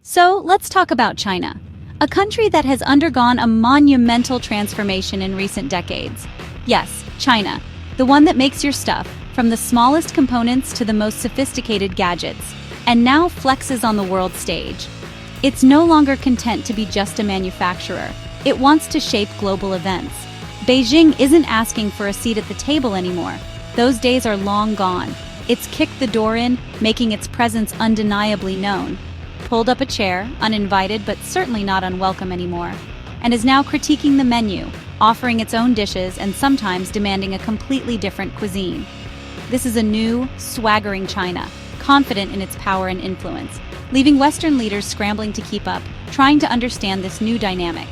So let's talk about China, a country that has undergone a monumental transformation in recent decades. Yes, China, the one that makes your stuff, from the smallest components to the most sophisticated gadgets, and now flexes on the world stage. It's no longer content to be just a manufacturer. It wants to shape global events. Beijing isn't asking for a seat at the table anymore. Those days are long gone. It's kicked the door in, making its presence undeniably known. Pulled up a chair, uninvited but certainly not unwelcome anymore, and is now critiquing the menu, offering its own dishes and sometimes demanding a completely different cuisine. This is a new, swaggering China, confident in its power and influence, leaving Western leaders scrambling to keep up, trying to understand this new dynamic.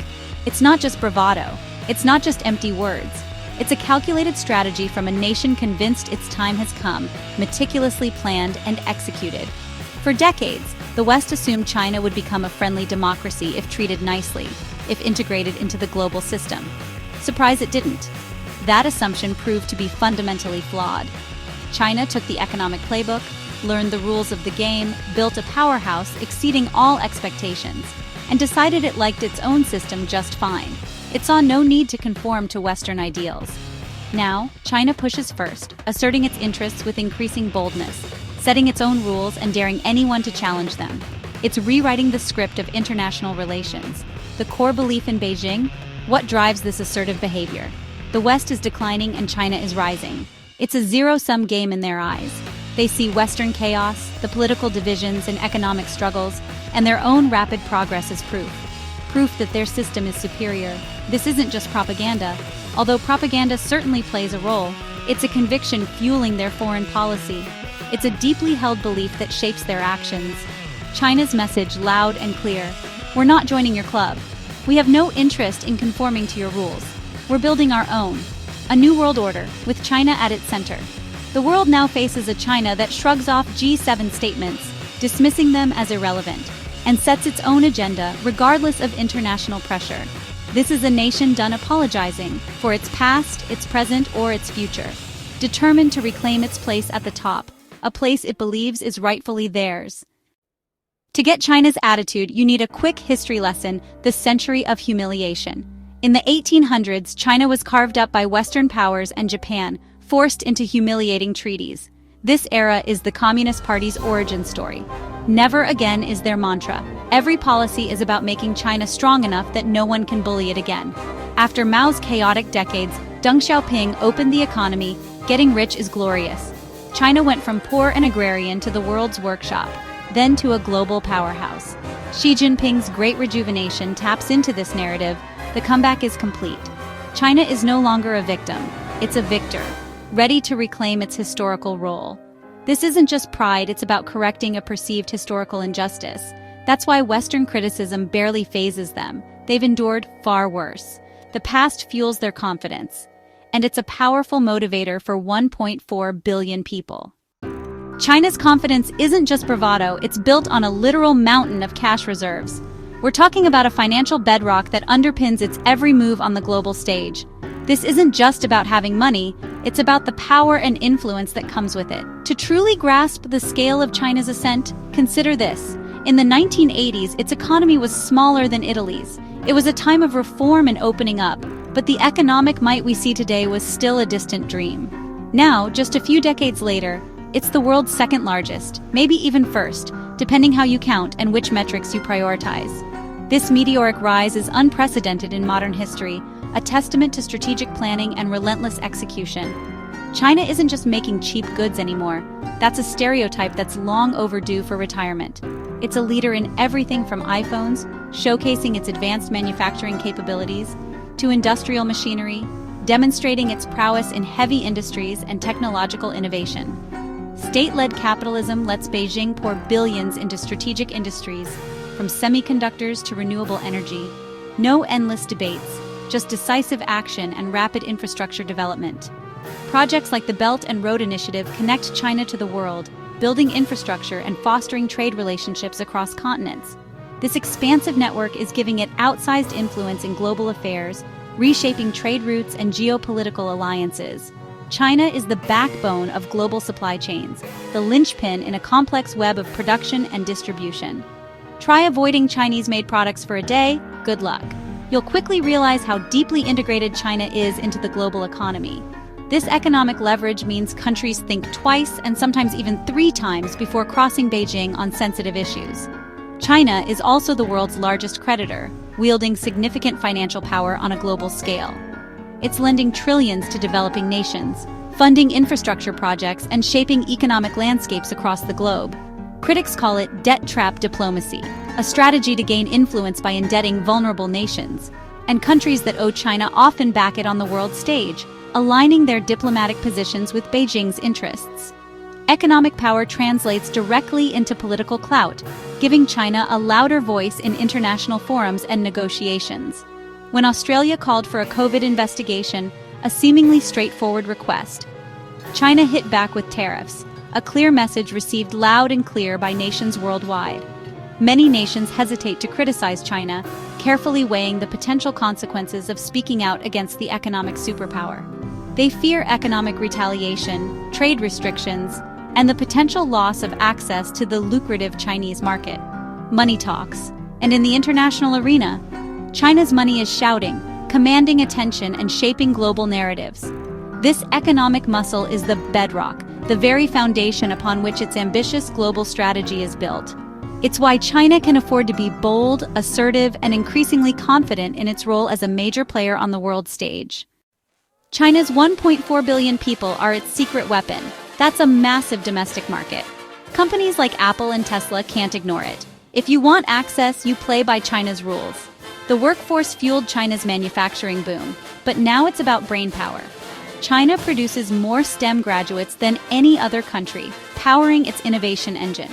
It's not just bravado, it's not just empty words. It's a calculated strategy from a nation convinced its time has come, meticulously planned and executed. For decades, the West assumed China would become a friendly democracy if treated nicely, if integrated into the global system. Surprise, it didn't. That assumption proved to be fundamentally flawed. China took the economic playbook, learned the rules of the game, built a powerhouse exceeding all expectations, and decided it liked its own system just fine. It saw no need to conform to Western ideals. Now, China pushes first, asserting its interests with increasing boldness, setting its own rules and daring anyone to challenge them. It's rewriting the script of international relations. The core belief in Beijing? What drives this assertive behavior? The West is declining and China is rising. It's a zero-sum game in their eyes. They see Western chaos, the political divisions and economic struggles, and their own rapid progress as proof that their system is superior. This isn't just propaganda. Although propaganda certainly plays a role, it's a conviction fueling their foreign policy. It's a deeply held belief that shapes their actions. China's message, loud and clear: we're not joining your club. We have no interest in conforming to your rules. We're building our own. A new world order, with China at its center. The world now faces a China that shrugs off G7 statements, dismissing them as irrelevant, and sets its own agenda regardless of international pressure. This is a nation done apologizing for its past, its present, or its future, determined to reclaim its place at the top, a place it believes is rightfully theirs. To get China's attitude, you need a quick history lesson: the century of humiliation. In the 1800s, China was carved up by Western powers and Japan, forced into humiliating treaties. This era is the Communist Party's origin story. Never again is their mantra. Every policy is about making China strong enough that no one can bully it again. After Mao's chaotic decades, Deng Xiaoping opened the economy. Getting rich is glorious. China went from poor and agrarian to the world's workshop, then to a global powerhouse. Xi Jinping's great rejuvenation taps into this narrative. The comeback is complete. China is no longer a victim, it's a victor, ready to reclaim its historical role. This isn't just pride, it's about correcting a perceived historical injustice. That's why Western criticism barely phases them. They've endured far worse. The past fuels their confidence, and it's a powerful motivator for 1.4 billion people. China's confidence isn't just bravado, it's built on a literal mountain of cash reserves. We're talking about a financial bedrock that underpins its every move on the global stage. This isn't just about having money, it's about the power and influence that comes with it. To truly grasp the scale of China's ascent, consider this. In the 1980s, its economy was smaller than Italy's. It was a time of reform and opening up, but the economic might we see today was still a distant dream. Now, just a few decades later, it's the world's second largest, maybe even first, depending how you count and which metrics you prioritize. This meteoric rise is unprecedented in modern history, a testament to strategic planning and relentless execution. China isn't just making cheap goods anymore. That's a stereotype that's long overdue for retirement. It's a leader in everything from iPhones, showcasing its advanced manufacturing capabilities, to industrial machinery, demonstrating its prowess in heavy industries and technological innovation. State-led capitalism lets Beijing pour billions into strategic industries, from semiconductors to renewable energy. No endless debates, just decisive action and rapid infrastructure development. Projects like the Belt and Road Initiative connect China to the world, building infrastructure and fostering trade relationships across continents. This expansive network is giving it outsized influence in global affairs, reshaping trade routes and geopolitical alliances. China is the backbone of global supply chains, the linchpin in a complex web of production and distribution. Try avoiding Chinese-made products for a day, good luck. You'll quickly realize how deeply integrated China is into the global economy. This economic leverage means countries think twice and sometimes even 3 times before crossing Beijing on sensitive issues. China is also the world's largest creditor, wielding significant financial power on a global scale. It's lending trillions to developing nations, funding infrastructure projects, and shaping economic landscapes across the globe. Critics call it debt trap diplomacy, a strategy to gain influence by indebting vulnerable nations. And countries that owe China often back it on the world stage, aligning their diplomatic positions with Beijing's interests. Economic power translates directly into political clout, giving China a louder voice in international forums and negotiations. When Australia called for a COVID investigation, a seemingly straightforward request, China hit back with tariffs, a clear message received loud and clear by nations worldwide. Many nations hesitate to criticize China, carefully weighing the potential consequences of speaking out against the economic superpower. They fear economic retaliation, trade restrictions, and the potential loss of access to the lucrative Chinese market. Money talks, and in the international arena, China's money is shouting, commanding attention and shaping global narratives. This economic muscle is the bedrock, the very foundation upon which its ambitious global strategy is built. It's why China can afford to be bold, assertive, and increasingly confident in its role as a major player on the world stage. China's 1.4 billion people are its secret weapon. That's a massive domestic market. Companies like Apple and Tesla can't ignore it. If you want access, you play by China's rules. The workforce fueled China's manufacturing boom, but now it's about brainpower. China produces more STEM graduates than any other country, powering its innovation engine.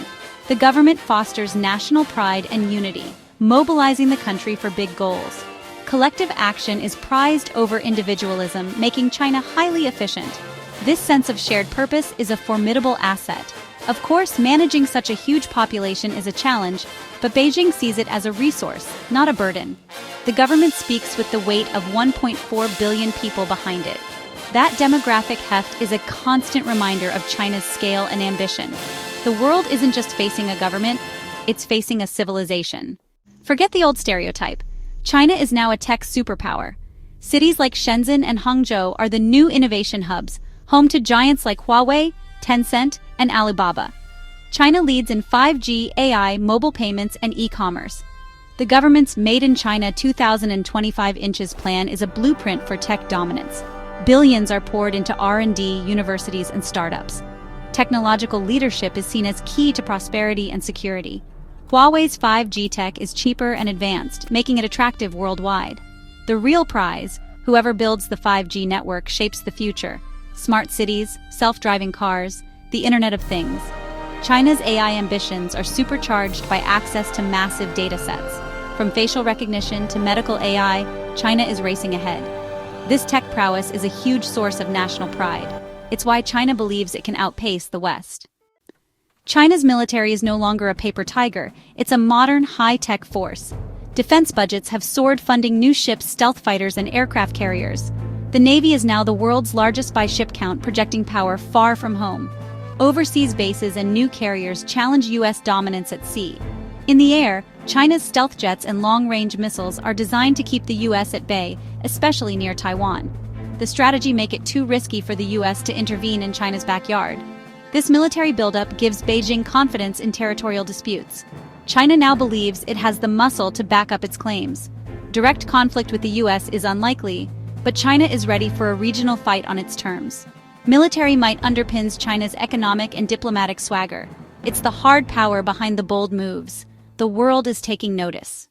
The government fosters national pride and unity, mobilizing the country for big goals. Collective action is prized over individualism, making China highly efficient. This sense of shared purpose is a formidable asset. Of course, managing such a huge population is a challenge, but Beijing sees it as a resource, not a burden. The government speaks with the weight of 1.4 billion people behind it. That demographic heft is a constant reminder of China's scale and ambition. The world isn't just facing a government, it's facing a civilization. Forget the old stereotype. China is now a tech superpower. Cities like Shenzhen and Hangzhou are the new innovation hubs, home to giants like Huawei, Tencent, and Alibaba. China leads in 5G, AI, mobile payments, and e-commerce. The government's Made in China 2025 inches plan is a blueprint for tech dominance. Billions are poured into R&D, universities, and startups. Technological leadership is seen as key to prosperity and security. Huawei's 5G tech is cheaper and advanced, making it attractive worldwide. The real prize, whoever builds the 5G network shapes the future. Smart cities, self-driving cars, the Internet of Things. China's AI ambitions are supercharged by access to massive data sets. From facial recognition to medical AI, China is racing ahead. This tech prowess is a huge source of national pride. It's why China believes it can outpace the West. China's military is no longer a paper tiger, it's a modern, high-tech force. Defense budgets have soared, funding new ships, stealth fighters, and aircraft carriers. The Navy is now the world's largest by ship count, projecting power far from home. Overseas bases and new carriers challenge U.S. dominance at sea. In the air, China's stealth jets and long-range missiles are designed to keep the U.S. at bay, especially near Taiwan. The strategy makes it too risky for the U.S. to intervene in China's backyard. This military buildup gives Beijing confidence in territorial disputes. China now believes it has the muscle to back up its claims. Direct conflict with the U.S. is unlikely, but China is ready for a regional fight on its terms. Military might underpins China's economic and diplomatic swagger. It's the hard power behind the bold moves. The world is taking notice.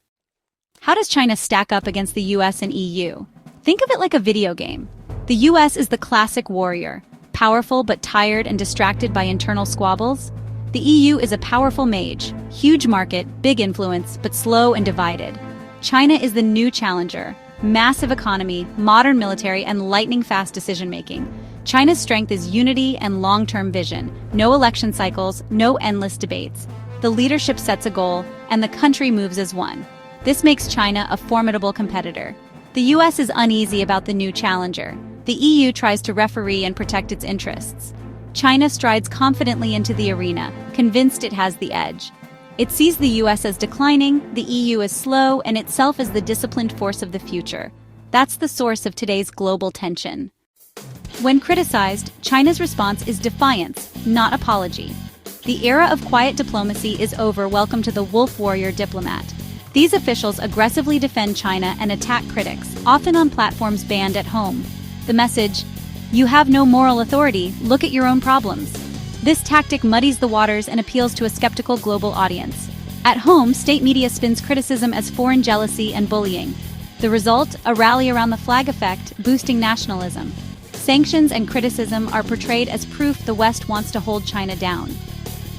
How does China stack up against the US and EU? Think of it like a video game. The US is the classic warrior, powerful but tired and distracted by internal squabbles. The EU is a powerful mage, huge market, big influence, but slow and divided. China is the new challenger, massive economy, modern military, and lightning-fast decision-making. China's strength is unity and long-term vision, no election cycles, no endless debates. The leadership sets a goal, and the country moves as one. This makes China a formidable competitor. The US is uneasy about the new challenger. The EU tries to referee and protect its interests. China strides confidently into the arena, convinced it has the edge. It sees the US as declining, the EU as slow, and itself as the disciplined force of the future. That's the source of today's global tension. When criticized, China's response is defiance, not apology. The era of quiet diplomacy is over. Welcome to the wolf warrior diplomat. These officials aggressively defend China and attack critics, often on platforms banned at home. The message, "You have no moral authority, look at your own problems." This tactic muddies the waters and appeals to a skeptical global audience. At home, state media spins criticism as foreign jealousy and bullying. The result, a rally around the flag effect, boosting nationalism. Sanctions and criticism are portrayed as proof the West wants to hold China down.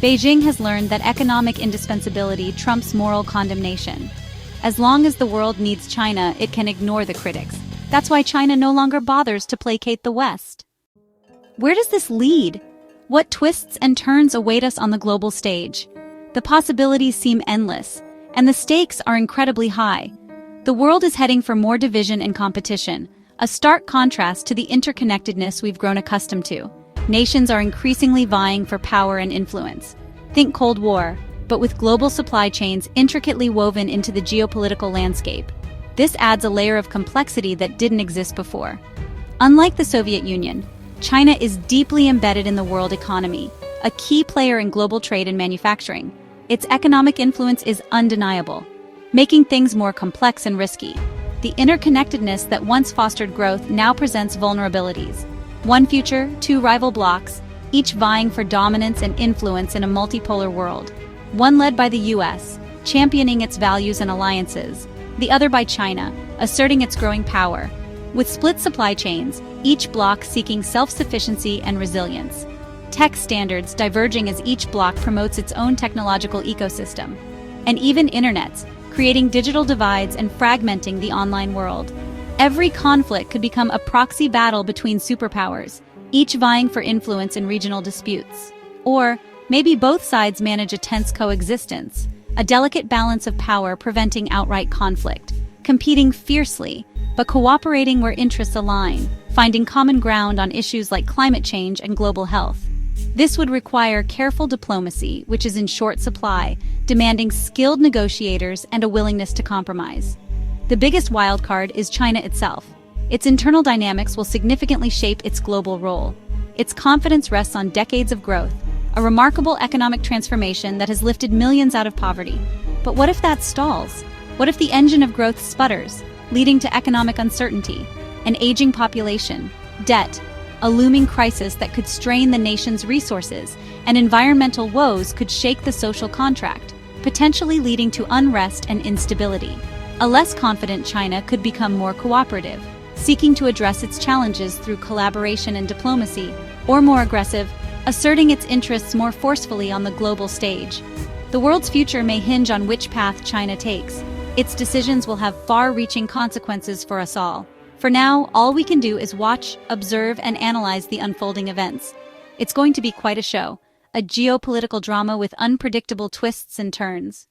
Beijing has learned that economic indispensability trumps moral condemnation. As long as the world needs China, it can ignore the critics. That's why China no longer bothers to placate the West. Where does this lead? What twists and turns await us on the global stage? The possibilities seem endless, and the stakes are incredibly high. The world is heading for more division and competition, a stark contrast to the interconnectedness we've grown accustomed to. Nations are increasingly vying for power and influence. Think Cold War, but with global supply chains intricately woven into the geopolitical landscape. This adds a layer of complexity that didn't exist before. Unlike the Soviet Union, China is deeply embedded in the world economy, a key player in global trade and manufacturing. Its economic influence is undeniable, making things more complex and risky. The interconnectedness that once fostered growth now presents vulnerabilities. One future, two rival blocs, each vying for dominance and influence in a multipolar world. One led by the US, championing its values and alliances. The other by China, asserting its growing power. With split supply chains, each bloc seeking self-sufficiency and resilience. Tech standards diverging as each bloc promotes its own technological ecosystem. And even internets, creating digital divides and fragmenting the online world. Every conflict could become a proxy battle between superpowers, each vying for influence in regional disputes. Or maybe both sides manage a tense coexistence, a delicate balance of power preventing outright conflict, competing fiercely, but cooperating where interests align, finding common ground on issues like climate change and global health. This would require careful diplomacy, which is in short supply, demanding skilled negotiators and a willingness to compromise. The biggest wildcard is China itself. Its internal dynamics will significantly shape its global role. Its confidence rests on decades of growth, a remarkable economic transformation that has lifted millions out of poverty. But what if that stalls? What if the engine of growth sputters, leading to economic uncertainty, an aging population, debt, a looming crisis that could strain the nation's resources, and environmental woes could shake the social contract, potentially leading to unrest and instability. A less confident China could become more cooperative, seeking to address its challenges through collaboration and diplomacy, or more aggressive, asserting its interests more forcefully on the global stage. The world's future may hinge on which path China takes. Its decisions will have far-reaching consequences for us all. For now, all we can do is watch, observe, and analyze the unfolding events. It's going to be quite a show, a geopolitical drama with unpredictable twists and turns.